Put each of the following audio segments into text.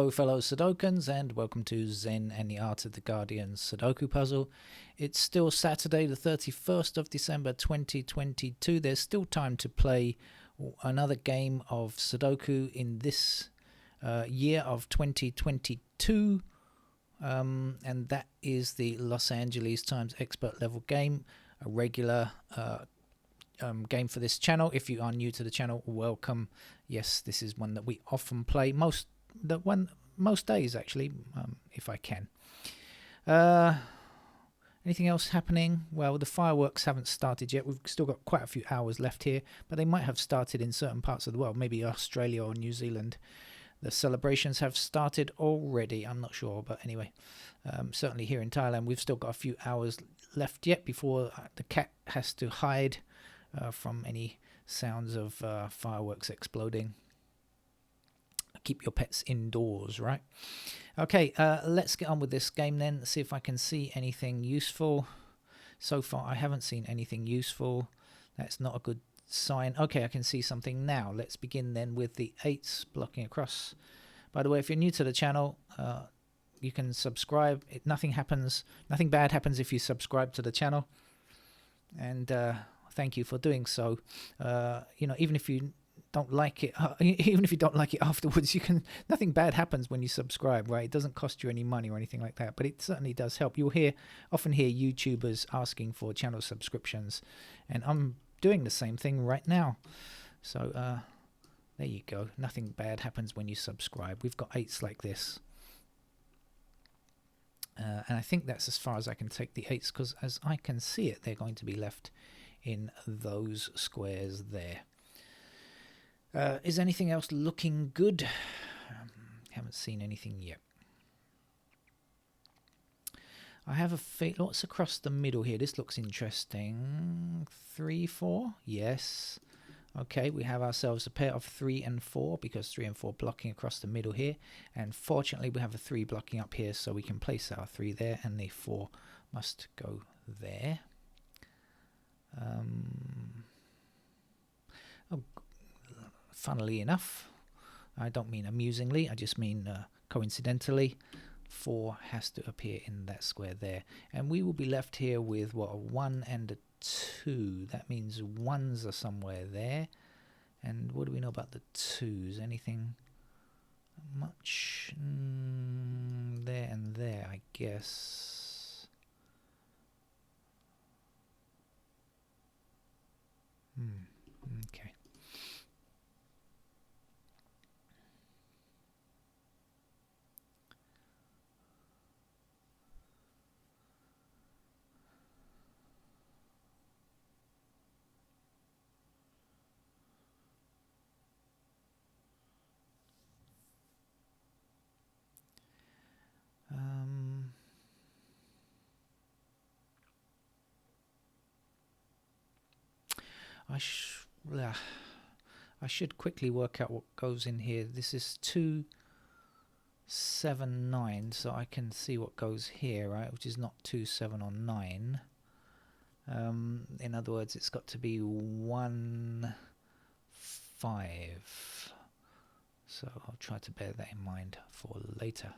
Hello fellow Sudokans and welcome to Zen and the Art of the Guardian Sudoku puzzle. It's still Saturday the 31st of December 2022. There's still time to play another game of Sudoku in this year of 2022 and that is the Los Angeles Times expert level game, a regular game for this channel. If you are new to the channel, welcome. Yes, this is one that we often play most days actually, if I can. Anything else happening? Well, the fireworks haven't started yet. We've still got quite a few hours left here, but they might have started in certain parts of the world, maybe Australia or New Zealand. The celebrations have started already, I'm not sure, but anyway, certainly here in Thailand we've still got a few hours left yet before the cat has to hide from any sounds of fireworks exploding. Keep your pets indoors, right? Okay, let's get on with this game then, see if I can see anything useful. So far I haven't seen anything useful. That's not a good sign. Okay, I can see something now. Let's begin then with the 8s blocking across. By the way, if you're new to the channel, you can subscribe. Nothing bad happens if you subscribe to the channel, and thank you for doing so. You know, even if you don't like it, afterwards, nothing bad happens when you subscribe, right? It doesn't cost you any money or anything like that, but it certainly does help. You'll often hear YouTubers asking for channel subscriptions, and I'm doing the same thing right now. So there you go. Nothing bad happens when you subscribe. We've got 8s like this. And I think that's as far as I can take the 8s, because as I can see it, they're going to be left in those squares there. Is anything else looking good? Haven't seen anything yet. I have a feel. What's across the middle here? This looks interesting. 3, 4? Yes. Okay, we have ourselves a pair of 3 and 4, because 3 and 4 blocking across the middle here. And fortunately, we have a 3 blocking up here, so we can place our 3 there, and the 4 must go there. Funnily enough, I don't mean amusingly, I just mean coincidentally, 4 has to appear in that square there. And we will be left here with, what, a 1 and a 2. That means 1s are somewhere there. And what do we know about the 2s? Anything much? There and there, I guess. Okay. I should quickly work out what goes in here. This is 2, 7, 9, so I can see what goes here, right? Which is not 2, 7, or 9. In other words, it's got to be 1, 5. So I'll try to bear that in mind for later.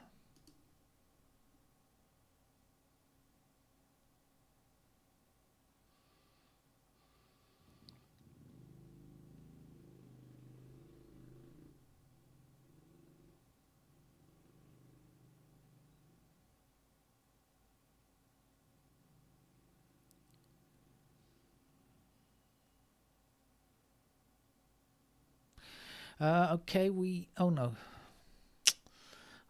Okay, oh no.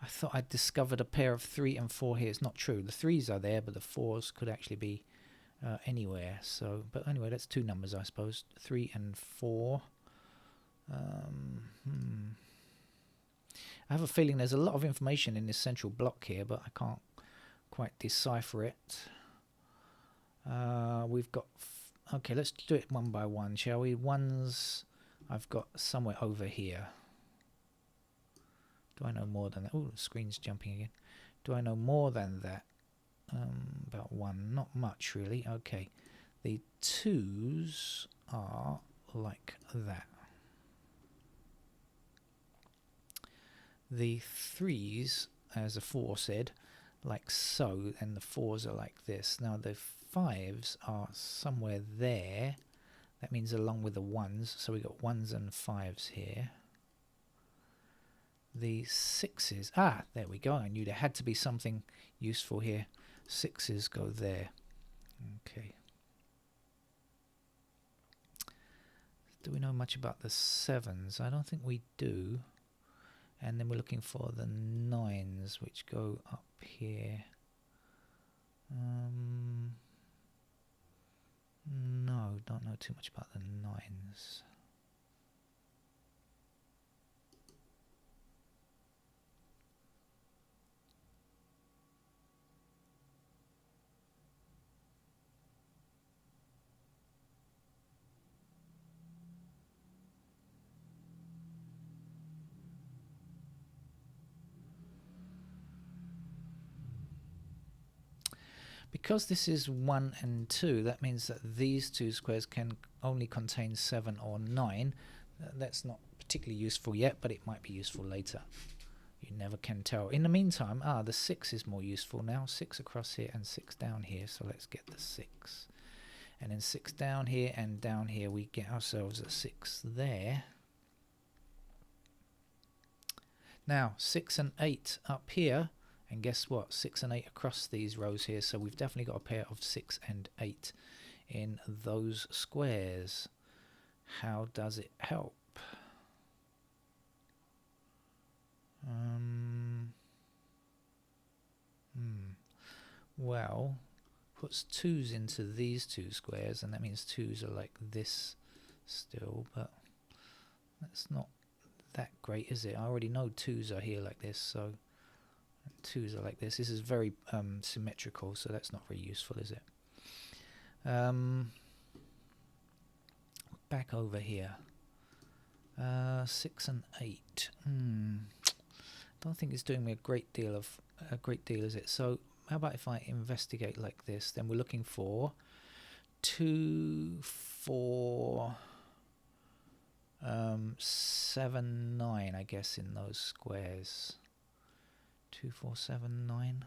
I thought I'd discovered a pair of 3 and 4 here. It's not true. The 3s are there, but the 4s could actually be anywhere. So, but anyway, that's 2 numbers, I suppose. 3 and 4. I have a feeling there's a lot of information in this central block here, but I can't quite decipher it. We've got... okay, let's do it one by one, shall we? 1s... I've got somewhere over here. Do I know more than that? Oh, the screen's jumping again. Do I know more than that? About 1. Not much, really. Okay. The 2s are like that. the 3s as a 4 said, like so, and the 4s are like this. Now the 5s are somewhere there. That means along with the 1s, so we got 1s and 5s here. The 6s, there we go. I knew there had to be something useful here. 6s go there. Okay. Do we know much about the 7s? I don't think we do. And then we're looking for the 9s, which go up here. No, don't know too much about the 9s. Because this is 1 and 2, that means that these two squares can only contain 7 or 9. That's not particularly useful yet, but it might be useful later. You never can tell. In the meantime, the 6 is more useful now. 6 across here and 6 down here, so let's get the 6. And then 6 down here and down here, we get ourselves a 6 there. Now, 6 and 8 up here. And guess what? 6 and 8 across these rows here. So we've definitely got a pair of 6 and 8 in those squares. How does it help? Well, puts 2's into these two squares, and that means 2's are like this still, but that's not that great, is it? I already know 2's are here like this, so 2's are like this. This is very symmetrical, so that's not very useful, is it? Back over here. 6 and 8. Don't think it's doing me a great deal, is it? So how about if I investigate like this? Then we're looking for 2, 4, 7, 9, I guess, in those squares. 2, 4, 7, 9.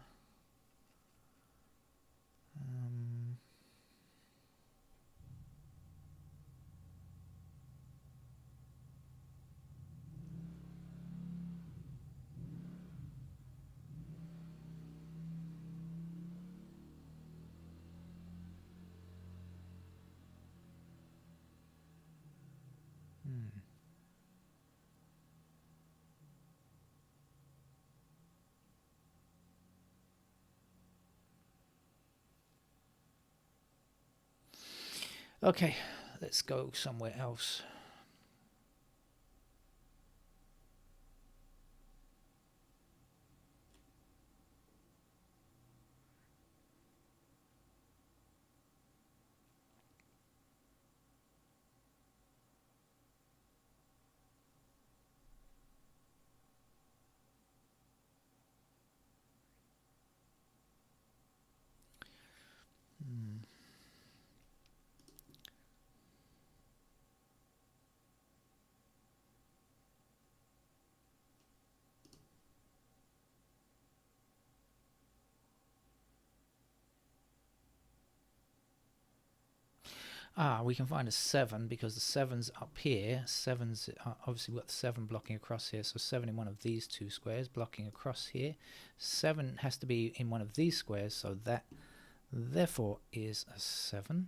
Okay, let's go somewhere else. We can find a 7 because the 7's up here. 7's obviously we've got the 7 blocking across here, so 7 in one of these two squares blocking across here. 7 has to be in one of these squares, so that therefore is a 7.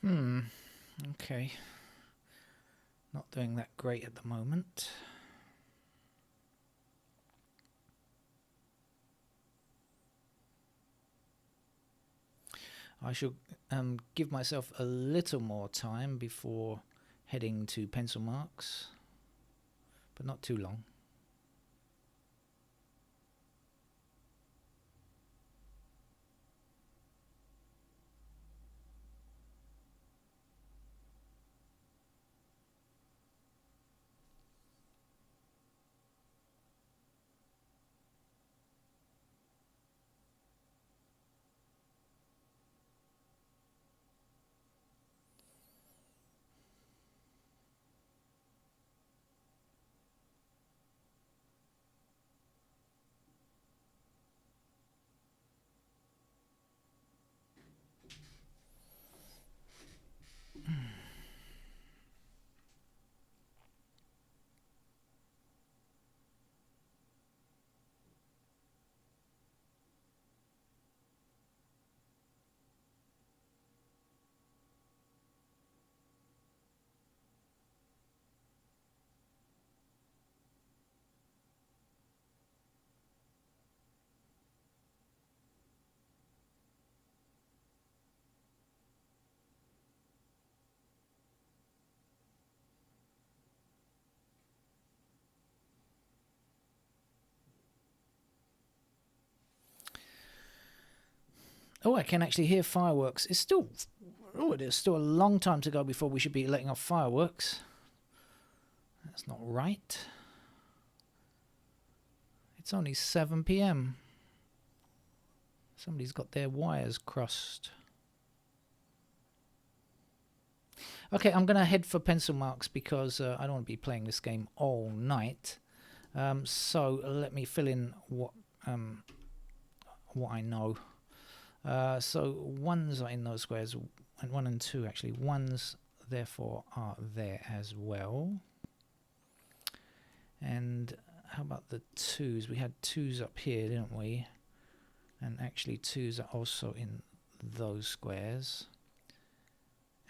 Okay. Not doing that great at the moment. I should give myself a little more time before heading to pencil marks, but not too long. Oh, I can actually hear fireworks. It's still... Oh, there's still a long time to go before we should be letting off fireworks. That's not right. It's only 7 p.m. Somebody's got their wires crossed. Okay, I'm going to head for pencil marks because I don't want to be playing this game all night. So let me fill in what I know. So ones are in those squares, and 1 and 2 actually. Ones therefore are there as well. And how about the 2s? We had 2s up here, didn't we? And actually 2s are also in those squares.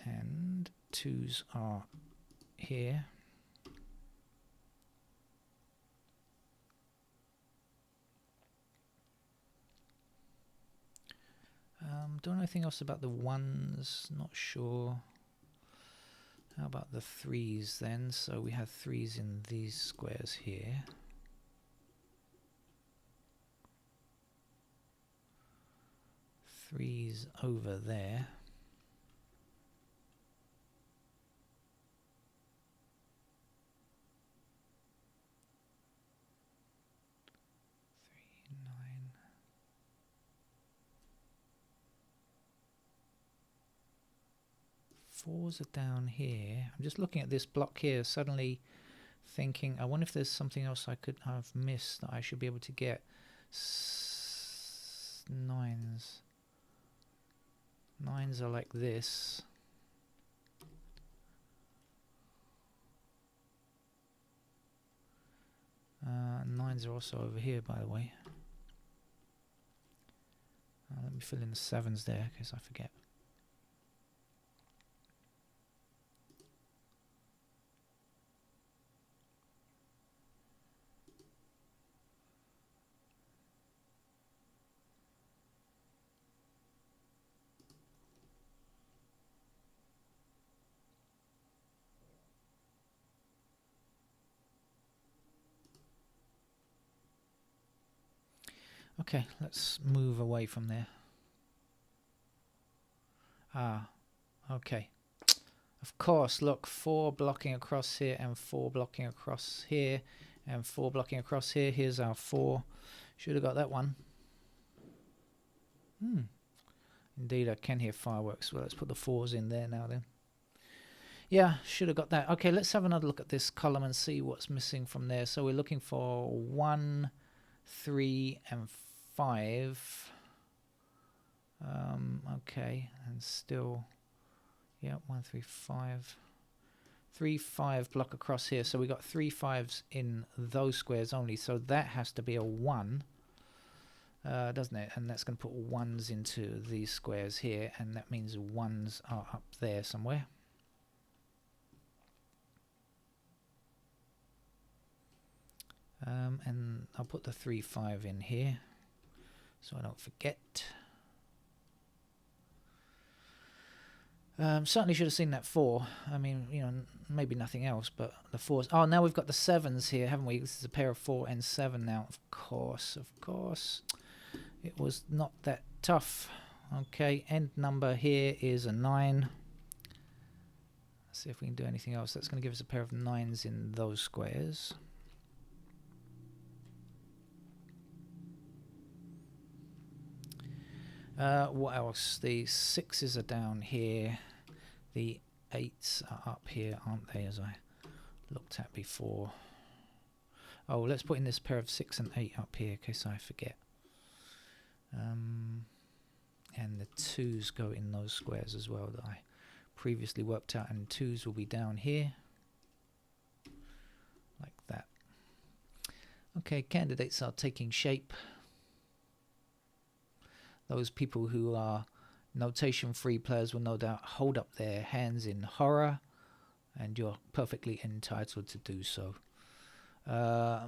And 2s are here. Don't know anything else about the 1s, not sure. How about the 3s then? So we have 3s in these squares here. Threes over there. Fours are down here. I'm just looking at this block here, suddenly thinking, I wonder if there's something else I could have missed that I should be able to get. Nines. Nines are like this. Nines are also over here, by the way. Let me fill in the 7s there, in case I forget. Okay, let's move away from there. Okay. Of course, look, 4 blocking across here and 4 blocking across here and 4 blocking across here. Here's our 4. Should have got that one. Indeed, I can hear fireworks. Well, let's put the 4s in there now then. Yeah, should have got that. Okay, let's have another look at this column and see what's missing from there. So we're looking for 1, 3 and 5. Okay, and still, yeah, 1, 3, 5. 3, 5 block across here. So we got 3 5s in those squares only. So that has to be a 1. doesn't it? And that's going to put ones into these squares here, and that means ones are up there somewhere. And I'll put the 3, 5 in here so I don't forget. Certainly should have seen that 4. I mean, you know, maybe nothing else, but the 4s. Oh, now we've got the 7s here, haven't we? This is a pair of 4 and 7 now. Of course. It was not that tough. Okay, end number here is a 9. Let's see if we can do anything else. That's going to give us a pair of 9s in those squares. What else? The 6s are down here. The 8s are up here, aren't they, as I looked at before? Oh, let's put in this pair of 6 and 8 up here in case I forget. And the 2s go in those squares as well that I previously worked out, and 2s will be down here. Like that. Okay, candidates are taking shape. Those people who are notation-free players will no doubt hold up their hands in horror, and you're perfectly entitled to do so.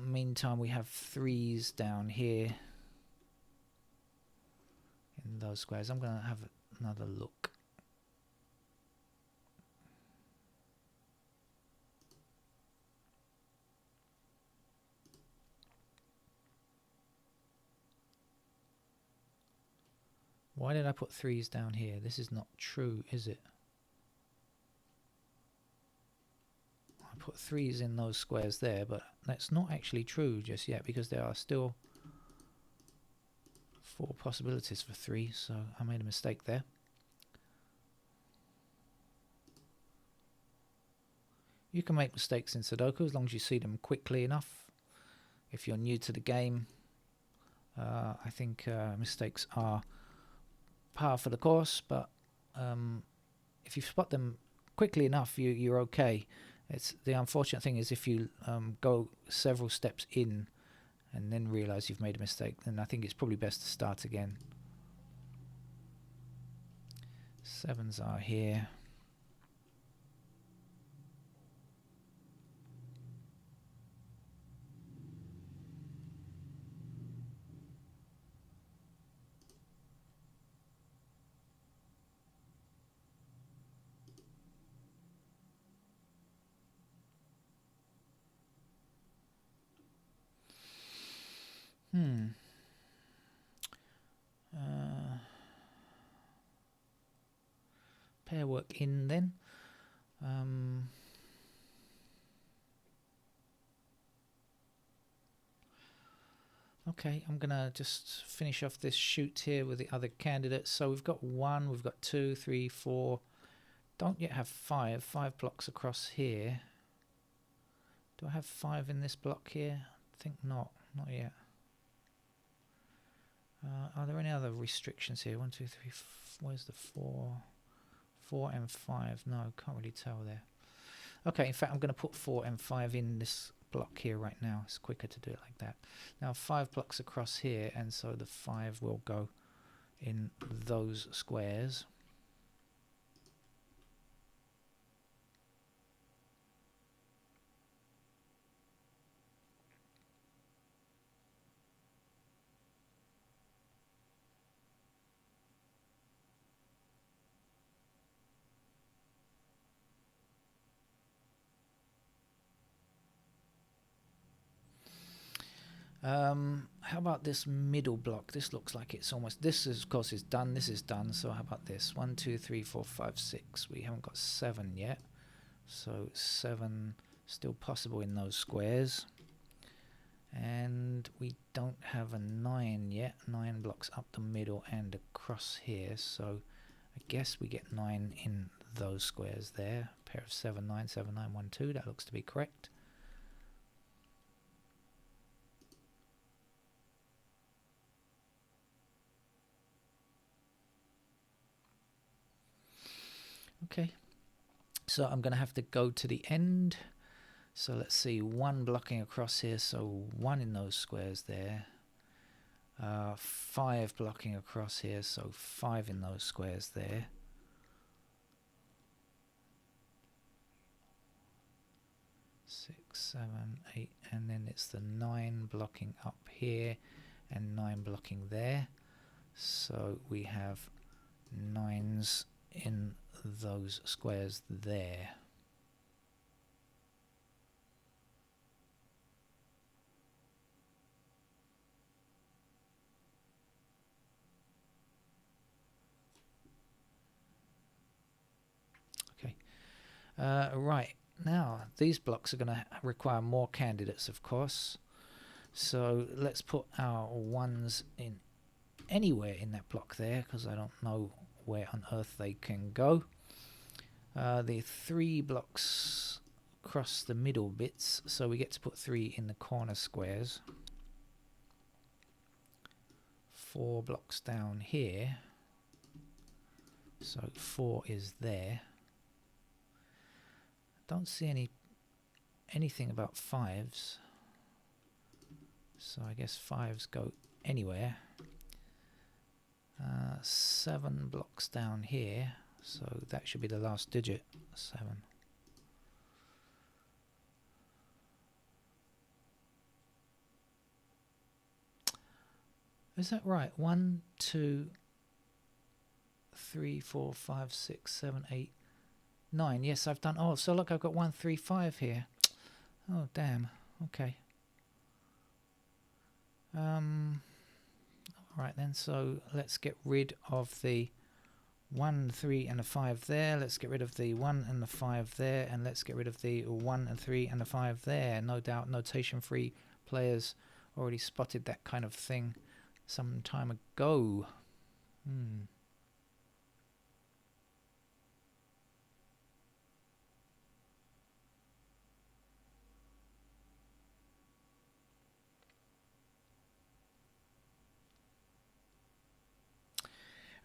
Meantime, we have 3s down here in those squares. I'm going to have another look. Why did I put 3s down here? This is not true, is it? I put 3s in those squares there, but that's not actually true just yet because there are still 4 possibilities for 3, so I made a mistake there. You can make mistakes in Sudoku as long as you see them quickly enough. If you're new to the game, I think mistakes are par for the course, but if you spot them quickly enough, you're okay. It's the unfortunate thing is if you go several steps in and then realize you've made a mistake, then I think it's probably best to start again. 7s are here. Pair work in then. Okay, I'm gonna just finish off this shoot here with the other candidates. So we've got 1, we've got 2, 3, 4. Don't yet have 5. 5 blocks across here. Do I have 5 in this block here? I think not yet. Are there any other restrictions here? 1, 2, 3, where's the 4? 4 and 5. No, can't really tell there. Okay, in fact, I'm going to put 4 and 5 in this block here right now. It's quicker to do it like that. Now 5 blocks across here, and so the 5 will go in those squares. How about this middle block? This looks like it's almost, this is, of course is done, this is done, so how about this? 1, 2, 3, 4, 5, 6. We haven't got 7 yet, so 7 still possible in those squares. And we don't have a 9 yet. 9 blocks up the middle and across here, so I guess we get 9 in those squares there. Pair of 7, 9, 7, 9, 1, 2, that looks to be correct. Okay, so I'm going to have to go to the end. So let's see, 1 blocking across here, so 1 in those squares there. 5 blocking across here, so 5 in those squares there. 6, 7, 8, and then it's the 9 blocking up here and 9 blocking there. So we have 9s in those squares there. Okay. Right. Now, these blocks are going to require more candidates, of course. So let's put our 1s in anywhere in that block there, because I don't know where on earth they can go. The 3 blocks across the middle bits, so we get to put 3 in the corner squares. 4 blocks down here, so 4 is there. Don't see anything about 5s, so I guess 5s go anywhere. 7 blocks down here, so that should be the last digit, 7. Is that right? 1, 2, 3, 4, 5, 6, 7, 8, 9. Yes, I've done. Oh, so look, I've got 1, 3, 5 here. Oh, damn. Okay. Right then, so let's get rid of the 1, 3 and a 5 there. Let's get rid of the 1 and the 5 there, and let's get rid of the 1 and 3 and the 5 there. No doubt notation free players already spotted that kind of thing some time ago.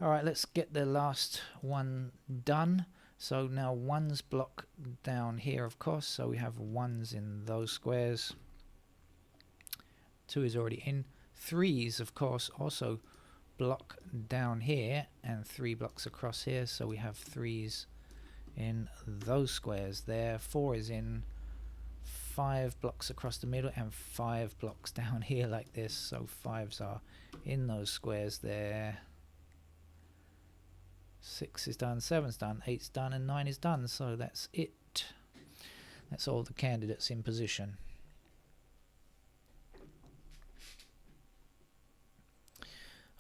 Alright, let's get the last one done. So now 1's block down here, of course, so we have 1's in those squares. 2 is already in. 3's, of course, also block down here, and 3 blocks across here, so we have 3's in those squares there. 4 is in. 5 blocks across the middle and 5 blocks down here like this, so 5's are in those squares there. 6 is done, 7's done, 8's done, and 9 is done, so that's it. That's all the candidates in position.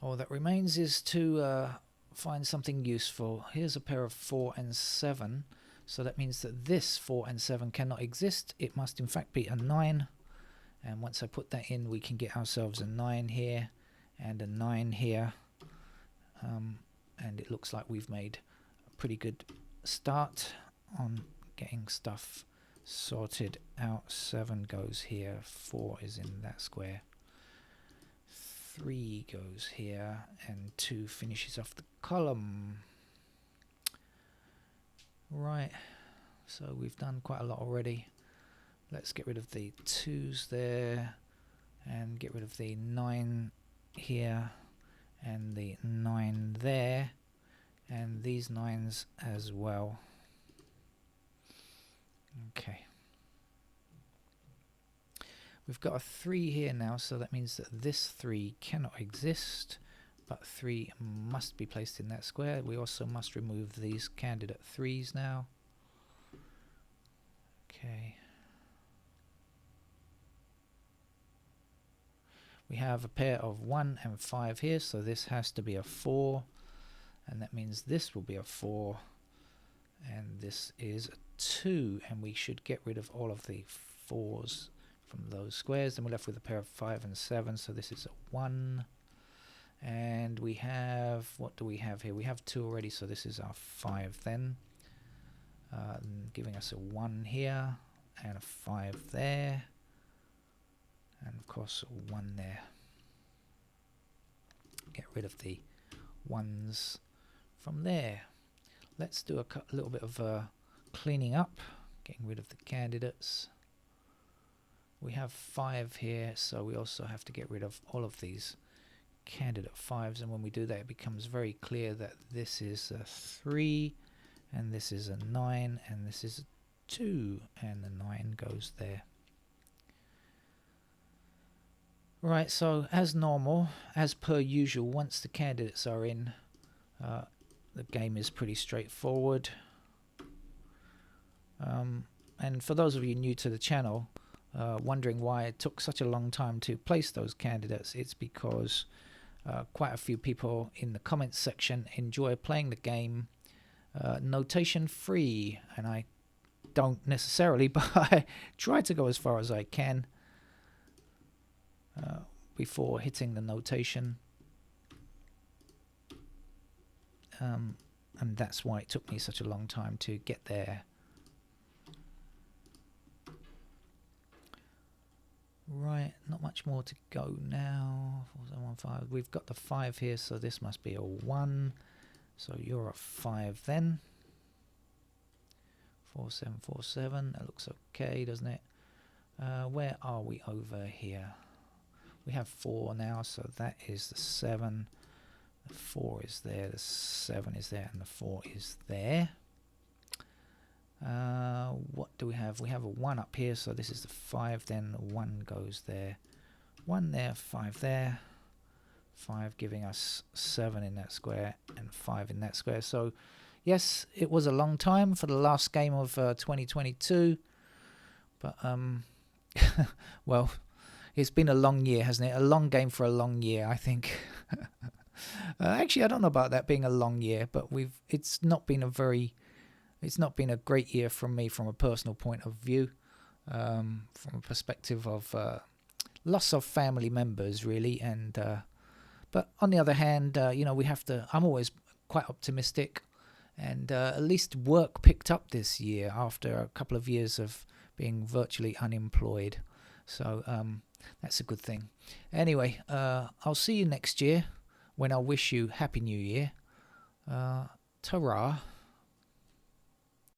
All that remains is to find something useful. Here's a pair of 4 and 7, so that means that this 4 and 7 cannot exist. It must in fact be a 9, and once I put that in, we can get ourselves a 9 here and a 9 here. And it looks like we've made a pretty good start on getting stuff sorted out. 7 goes here, 4 is in that square, 3 goes here, and 2 finishes off the column. Right, so we've done quite a lot already. Let's get rid of the 2's there and get rid of the 9 here and the 9 there, and these 9's as well. Okay. We've got a 3 here now, so that means that this 3 cannot exist, but 3 must be placed in that square. We also must remove these candidate 3's now. Okay. We have a pair of 1 and 5 here, so this has to be a 4, and that means this will be a 4, and this is a 2, and we should get rid of all of the 4's from those squares. Then we're left with a pair of 5 and 7, so this is a 1, and we have, what do we have here? We have 2 already, so this is our 5 then, giving us a 1 here, and a 5 there, and of course 1 there. Get rid of the 1's from there. Let's do a little bit of cleaning up, getting rid of the candidates. We have 5 here, so we also have to get rid of all of these candidate 5s, and when we do that it becomes very clear that this is a 3 and this is a 9 and this is a 2, and the 9 goes there. Right, so as normal, as per usual, once the candidates are in, the game is pretty straightforward. And for those of you new to the channel, wondering why it took such a long time to place those candidates, it's because quite a few people in the comments section enjoy playing the game notation free, and I don't necessarily, but I try to go as far as I can before hitting the notation. And that's why it took me such a long time to get there. Right, not much more to go now. 4715. We've got the 5 here, so this must be a 1. So you're a 5 then. 4747. That looks okay, doesn't it? Where are we over here? We have 4 now, so that is the 7. The 4 is there, the 7 is there, and the 4 is there. What do we have? We have a 1 up here, so this is the 5, then the 1 goes there. 1 there, 5 there. 5 giving us 7 in that square and 5 in that square. So yes, it was a long time for the last game of 2022. But well, it's been a long year, hasn't it? A long game for a long year, I think. Actually, I don't know about that being a long year, but it's not been a great year from me from a personal point of view, from a perspective of loss of family members, really. And but on the other hand, you know, I'm always quite optimistic, and at least work picked up this year after a couple of years of being virtually unemployed. So that's a good thing. Anyway, I'll see you next year, when I wish you Happy New Year. Ta-ra.